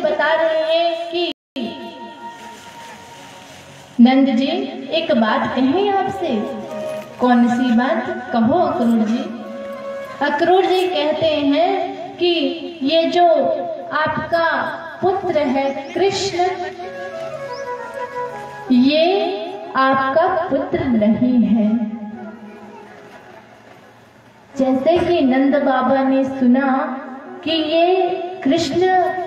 बता रहे हैं कि नंद जी एक बात कहें आपसे। कौन सी बात? कहो अक्रूर जी। अक्रूर जी कहते हैं कि ये जो आपका पुत्र है कृष्ण, ये आपका पुत्र नहीं है। जैसे कि नंद बाबा ने सुना कि ये कृष्ण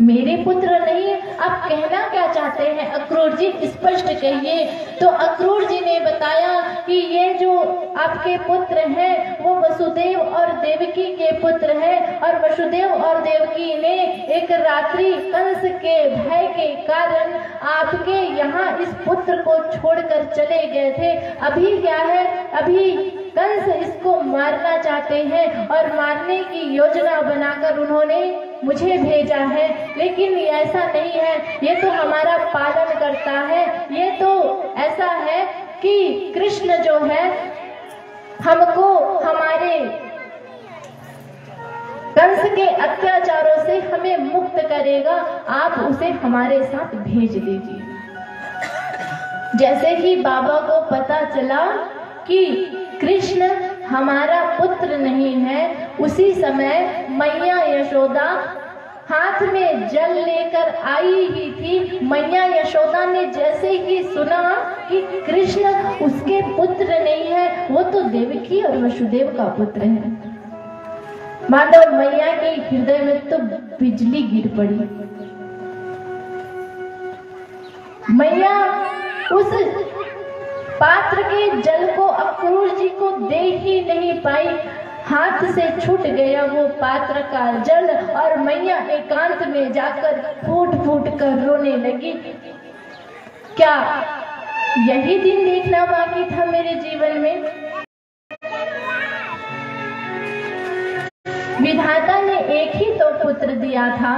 मेरे पुत्र नहीं है, आप कहना क्या चाहते हैं अक्रूर जी, स्पष्ट कहिए। तो अक्रूर जी ने बताया कि ये जो आपके पुत्र हैं वो वसुदेव और देवकी के पुत्र हैं, और वसुदेव और देवकी ने एक रात्रि कंस के भय के कारण आपके यहाँ इस पुत्र को छोड़कर चले गए थे। अभी क्या है, अभी कंस इसको मारना चाहते हैं और मारने की योजना बनाकर उन्होंने मुझे भेजा है, लेकिन ऐसा नहीं है, ये तो हमारा पालन करता है। ये तो ऐसा है कि कृष्ण जो है हमको हमारे कंस के अत्याचारों से हमें मुक्त करेगा, आप उसे हमारे साथ भेज दीजिए। जैसे ही बाबा को पता चला कि कृष्ण हमारा पुत्र नहीं है, उसी समय मैया यशोदा हाथ में जल लेकर आई ही थी। मैया यशोदा ने जैसे ही सुना कि कृष्ण उसके पुत्र नहीं है, वो तो देवकी और वसुदेव का पुत्र है, माधव मैया के हृदय में तो बिजली गिर पड़ी। मैया उस पात्र के जल को अक्रूर जी को दे ही नहीं पाई, हाथ से छूट गया वो पात्र का जल, और मैया एकांत में जाकर फूट फूट कर रोने लगी। क्या यही दिन देखना बाकी था मेरे जीवन में? विधाता ने एक ही तो पुत्र दिया था,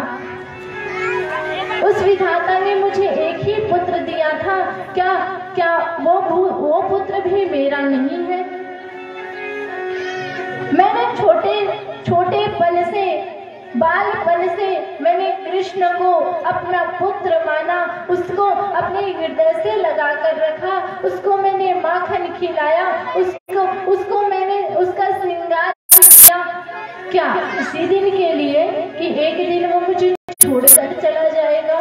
उस विधाता ने मुझे एक ही पुत्र दिया था, क्या वो पुत्र भी मेरा नहीं है? मैंने छोटे पल से, बालपन से मैंने कृष्ण को अपना पुत्र माना, उसको अपने हृदय से लगाकर रखा, उसको मैंने माखन खिलाया, उसको मैंने उसका श्रृंगार किया। क्या इसी दिन के लिए कि एक दिन वो मुझे छोड़कर चला जाएगा?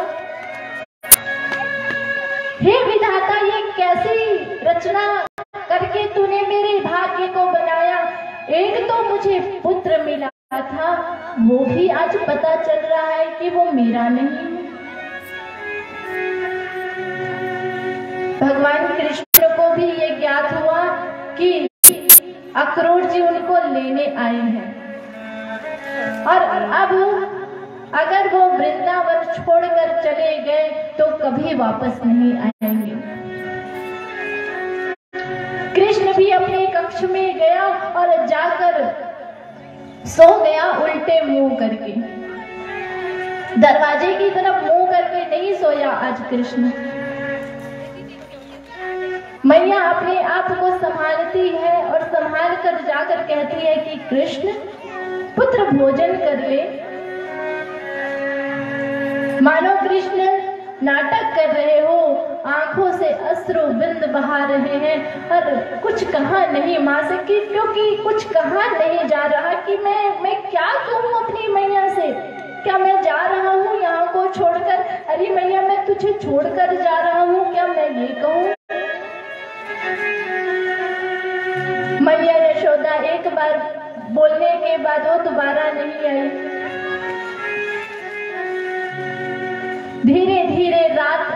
हे विधाता, ये कैसी रचना करके तूने मेरे भाग्य को बनाया। एक तो मुझे पुत्र मिला था, वो भी आज पता चल रहा है कि वो मेरा नहीं है। भगवान कृष्ण को भी ये ज्ञात हुआ कि अक्रूर जी उनको लेने आए हैं, और अब अगर वो वृंदावन छोड़कर चले गए तो कभी वापस नहीं आएंगे। कृष्ण भी अपने कक्ष में गया और जाकर सो गया उल्टे मुंह करके। दरवाजे की तरफ मुंह करके नहीं सोया आज कृष्ण। मैया अपने आप को संभालती है और संभाल कर जाकर कहती है कि कृष्ण पुत्र भोजन कर ले। मानो कृष्ण नाटक कर रहे हो, आंखों से अश्रु बिंद बहा रहे हैं, और कुछ कहा नहीं मां से, क्योंकि कुछ कहा नहीं जा रहा कि मैं क्या कहूँ अपनी मैया से। क्या मैं जा रहा हूँ यहाँ को छोड़कर? अरे मैया, मैं तुझे छोड़कर जा रहा हूँ, क्या मैं ये कहूँ? मैया यशोदा एक बार बोलने के बाद वो दोबारा नहीं आई। धीरे धीरे रात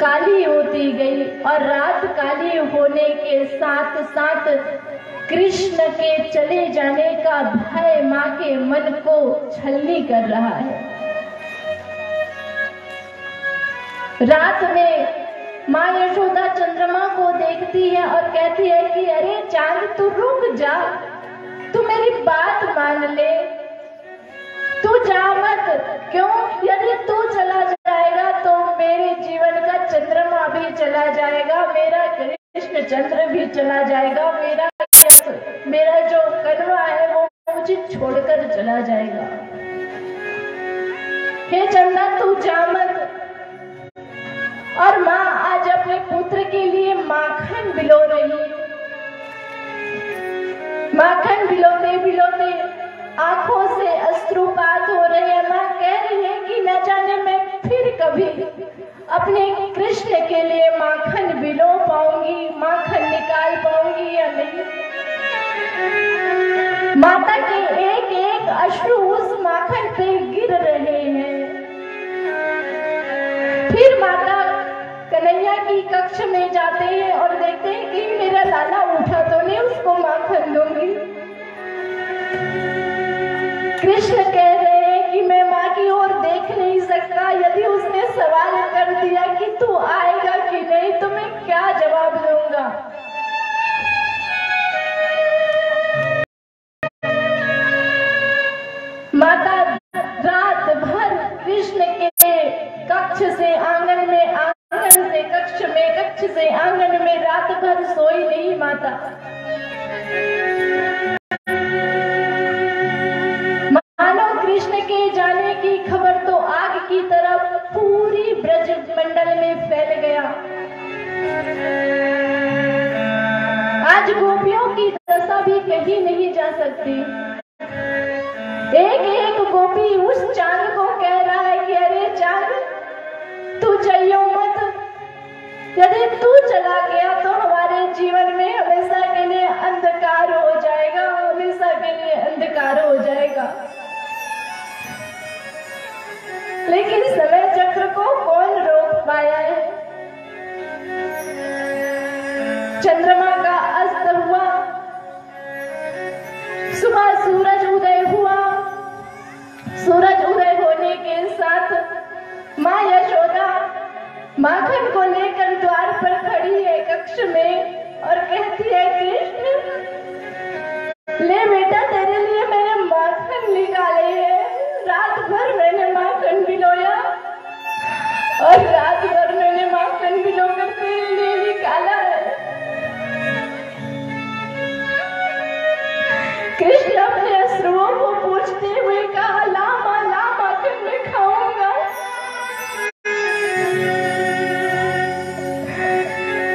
काली होती गई, और रात काली होने के साथ साथ कृष्ण के चले जाने का भय माँ के मन को छलनी कर रहा है। रात में माँ यशोदा चंद्रमा को देखती है और कहती है कि अरे चांद, तू रुक जा, तू मेरी बात मान ले, तू जा मत। क्यों? यदि तू चला जाएगा तो मेरे जीवन का चंद्रमा भी चला जाएगा, मेरा कृष्ण चंद्र भी चला जाएगा, मेरा जो कन्वा है वो मुझे छोड़कर चला जाएगा। हे चंदा तू जा मत। और माँ आज अपने पुत्र के लिए माखन बिलो रही। माखन बिलोते बिलोते आंखों से अश्रुपात हो रहे हैं। माँ कह रही है कि न जाने मैं फिर कभी अपने कृष्ण के लिए माखन बिलो पाऊंगी, माखन निकाल पाऊंगी या नहीं। माता के एक एक अश्रु उस माखन पे गिर रहे हैं। फिर माता कन्हैया की कक्ष में जाते हैं और देखते हैं कि मेरा लाला उठा तो नहीं, उसको माखन दूंगी। कृष्ण कह रहे हैं कि मैं माँ की ओर देख नहीं सकता। यदि उसने सवाल कर दिया कि तू आएगा कि नहीं तो मैं क्या जवाब दूंगा। माता रात भर कृष्ण के कक्ष से आंगन में, आंगन से कक्ष में, कक्ष से आंगन में रात भर सोई नहीं माता। मानो कृष्ण के जाने की खबर तो आग की तरह पूरी ब्रज मंडल में फैल गया। आज गोपियों की दशा भी कहीं नहीं जा सकती। एक एक गोपी उस चांद को कह रहा है कि अरे चांद तू जाइयो मत। यदि तू चला गया तो हमारे जीवन में हमेशा के लिए अंधकार हो जाएगा, हमेशा के लिए अंधकार हो जाएगा। लेकिन समय चक्र को कौन रोक पाया है। चंद्रमा का अस्त हुआ, सुबह सूरज उदय हुआ। सूरज उदय होने के साथ माँ यशोदा माखन को लेकर द्वार पर खड़ी है कक्ष में और कहती है कृष्ण ले बेटा तेरे लिए मैंने माखन निकाले हैं। रात भर मैंने माखन भिगोया और रात भर मैंने माखन भिगोकर तेरे लिए निकाला है। कृष्ण अपने अश्रुओं को पूछते हुए कहा ला माखन मैं खाऊंगा।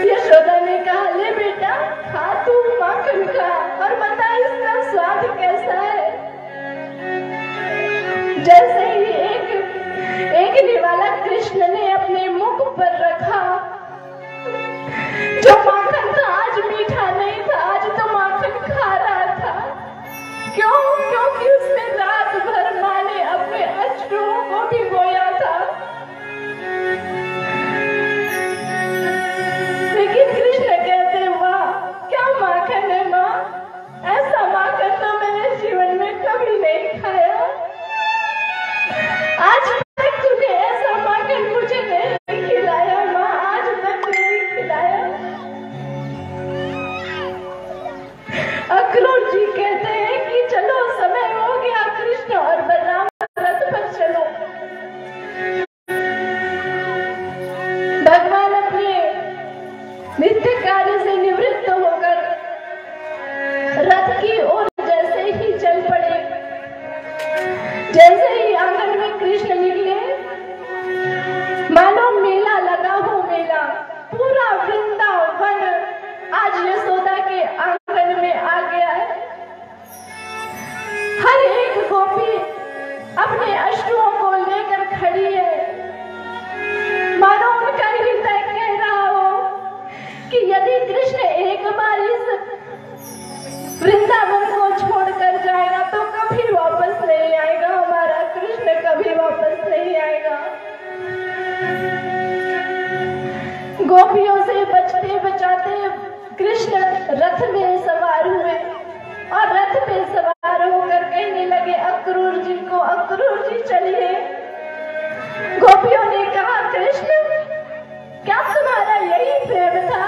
यशोदा ने कहा ले बेटा खा तू माखन खा और बता इसका स्वाद कैसा है। जैसे ही एक निवाला कृष्ण ने अपने मुख पर रखा, जो माखन था आज मीठा नहीं था, आज तो माखन खा रहा था। क्यों? क्योंकि उसने रात भर माँ ने अपने अश्रुओं को भिगोया था। लेकिन कृष्ण कहते वाह क्या माखन है माँ, ऐसा माखन तो मैंने जीवन में कभी नहीं खाया। आज तक तूने ऐसा माखन मुझे नहीं खिलाया माँ, आज तक नहीं खिलाया। अक्रूर जी कहते हैं कि चलो समय हो गया, कृष्ण और बलराम रथ पर चलो। भगवान अपने नित्य कार्य से निवृत्त होकर रथ की ओर जैसे ही चल पड़े, जैसे ही आंगन में कृष्ण निकले, मानो मेला लगा हो मेला। पूरा वृंदावन आज यशोदा के आंगन में आ गया है। हर एक गोपी अपने अश्रुओं को लेकर खड़ी है। मानो उनका हृदय कह रहा हो कि यदि कृष्ण एक बार इस वृंदावन को छोड़कर जाएगा तो कभी वापस नहीं आएगा। हमारा कृष्ण कभी वापस नहीं आएगा। गोपियों से बचते बचाते कृष्ण रथ में सवार हुए और रथ पे सवार होकर कहने लगे अक्रूर जी को, अक्रूर जी चलिए। गोपियों ने कहा कृष्ण क्या तुम्हारा यही प्रेम था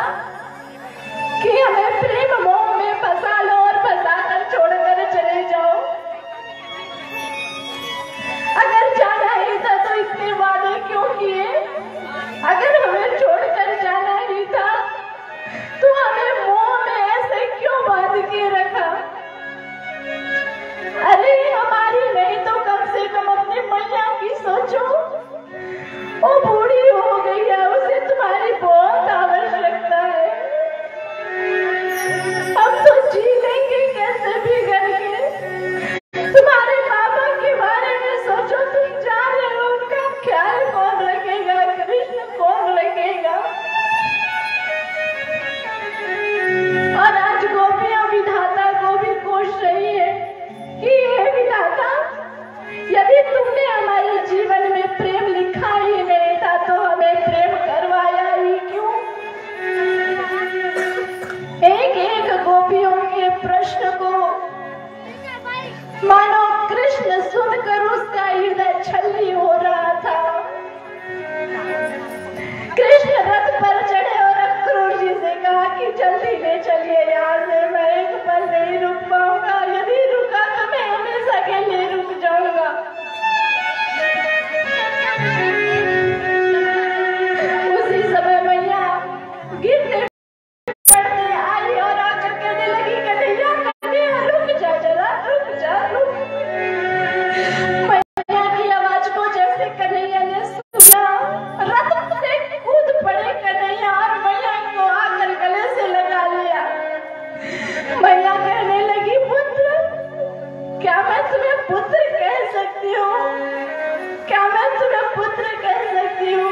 कि हमें प्रेम मोह में फंसा लो और फंसा कर छोड़कर चले जाओ। अगर जाना ही था तो इतने वादे क्यों किए। अगर हमें छोड़कर जाना ही था तो हमें मोह में ऐसे क्यों बांध के रखा। अरे हमारी नहीं तो कम से कम अपने मैया की सोचो। क्या मैं तुम्हें पुत्र कह सकती हूँ?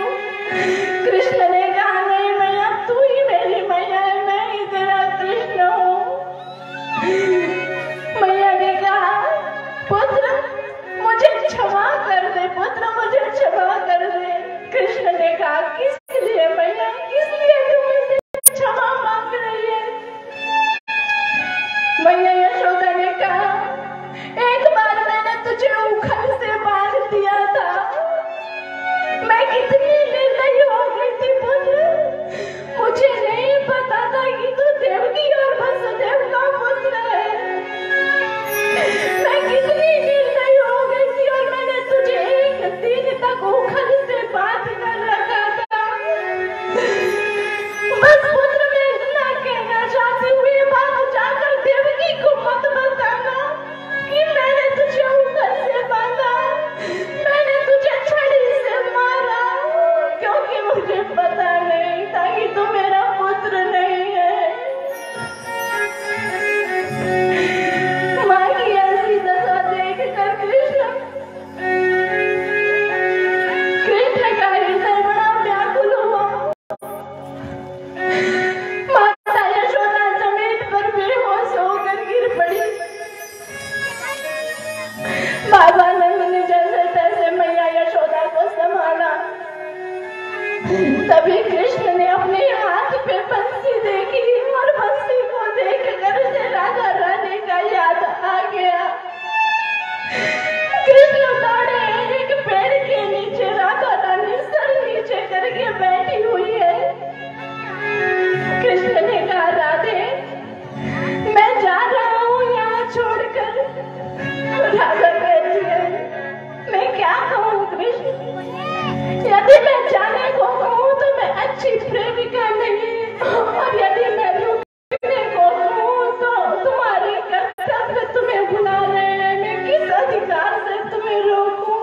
कृष्ण ने कहा नहीं मैया, तू ही मेरी मैया है, मैं ही तेरा कृष्ण हूँ। मैया ने कहा पुत्र मुझे क्षमा कर दे, पुत्र मुझे क्षमा कर दे। कृष्ण ने कहा किस लिए मैया, किस लिए तुम मुझसे क्षमा मांग रही है? मैया यशोदा ने कहा एक बार मैंने तुझे उखल से बांध दिया था, मैं कितनी निर्दयी हो गई थी पुत्र, मुझे नहीं पता था कि तू देवकी और वसुदेव का पुत्र है। मैं कितनी निर्दयी हो गई थी और मैंने तुझे एक दिन तक उखल से बांध कर रखा था। बस पुत्र मैं इतना कहना चाहती हूँ, ये बात जाकर देवकी को मत बताना कि मैंने तुझे उखल से बांधा, मैंने तुझे छड़ी से मारा, क्योंकि मुझे पता नहीं था कि तू मेरा पुत्र नहीं है। माँ की ऐसी दशा देखकर कृष्ण का हृदय बड़ा व्याकुल हुआ। माता यशोदा जमीन पर बेहोश होकर गिर पड़ी। बाबा नंद ने जैसे तैसे मैया यशोदा को संभाला। तभी कृष्ण ने अपने हाथ पे बंसी देखी और बंसी को देखकर उसे राधा रानी का याद आ गया। कृष्ण दौड़े, एक पेड़ के नीचे राधा रानी सर नीचे करके बैठी हुई है। कृष्ण ने कहा राधे मैं जा रहा हूँ यहाँ छोड़कर। राधा कहती है मैं क्या कहूँ कृष्ण, यदि मैं जाने को कहूँ तो मैं अच्छी प्रेमिका नहीं, और यदि मैं रुकने को कहूँ तो तुम्हारे कर्तव्य तुम्हें बुला रहे हैं, मैं किस अधिकार से तुम्हें रोकूं?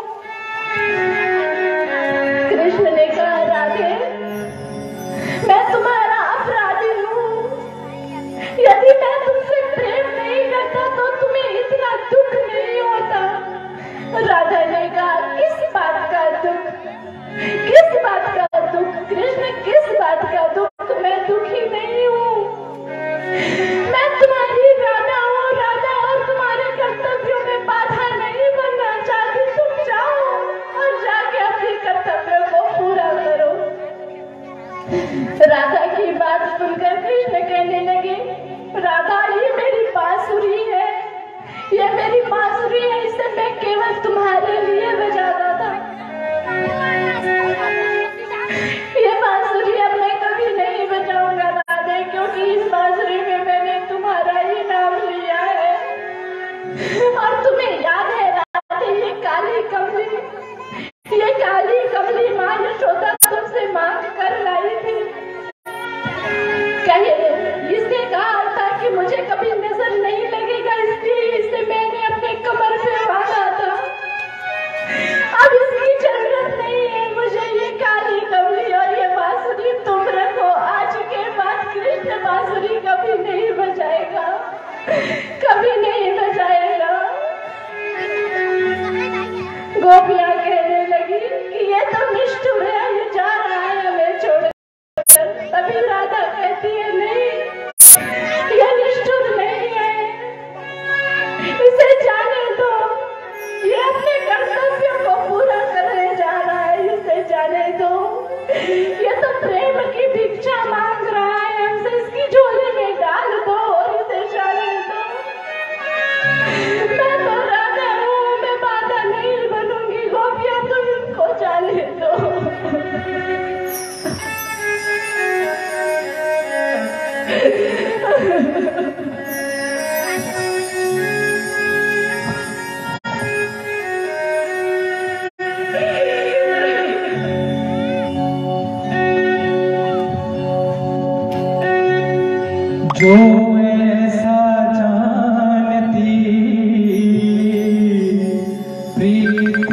कृष्ण ने कहा राधे मैं तुम्हारा अपराधी हूँ, यदि मैं तुमसे प्रेम नहीं करता तो तुम्हें इतना दुख नहीं होता। राधा ने कहा किस बात का दुख, किस बात का दुख कृष्ण, किस बात का दुख? मैं दुखी नहीं हूँ, मैं तुम्हारी राधा हूँ, राधा और तुम्हारे कर्तव्यों में बाधा नहीं बनना चाहती। तुम जाओ और जाके अपने कर्तव्यों को पूरा करो। राधा की बात सुनकर कृष्ण कहने लगे राधा ये मेरी बांसुरी है, ये मेरी बांसुरी है, इसे मैं केवल तुम्हारे लिए बजाता था। ये बांसुरी अब मैं कभी नहीं बजाऊंगा राधे, क्योंकि इस बांसुरी में मैंने तुम्हारा ही नाम लिया है। और तुम्हें याद है राधे ये काली कमली माँ यशोदा तुमसे मांग कर लाई थी। इसने कहा था कि मुझे कभी नजर नहीं लगेगा, इसलिए इसे मैंने अपने कमर पे बांधा था। अब इसकी जरूरत नहीं है मुझे, ये काली कमली और ये बांसुरी तुम रखो। आज के बाद कृष्ण बांसुरी कभी नहीं बजाएगा, कभी नहीं बजाएगा। गोपियां कहने लगी कि ये तो निष्ठुर है, ये जा रहा है हमें छोड़कर। तभी राधा कहती है नहीं ये निष्ठुर नहीं है, इसे जाने दो, ये अपने कर्तव्यों को पूरा करने जा रहा है, इसे जाने दो। ये तो प्रेम की भिक्षा मांग रहा है हमसे, इसकी झोली में डाल दो और इसे जाने दो। मैं तो राधा हूँ, मैं बाधा नहीं बनूंगी। गोपियां तुम इनको जाने दो। जो ऐसा जानती प्रीत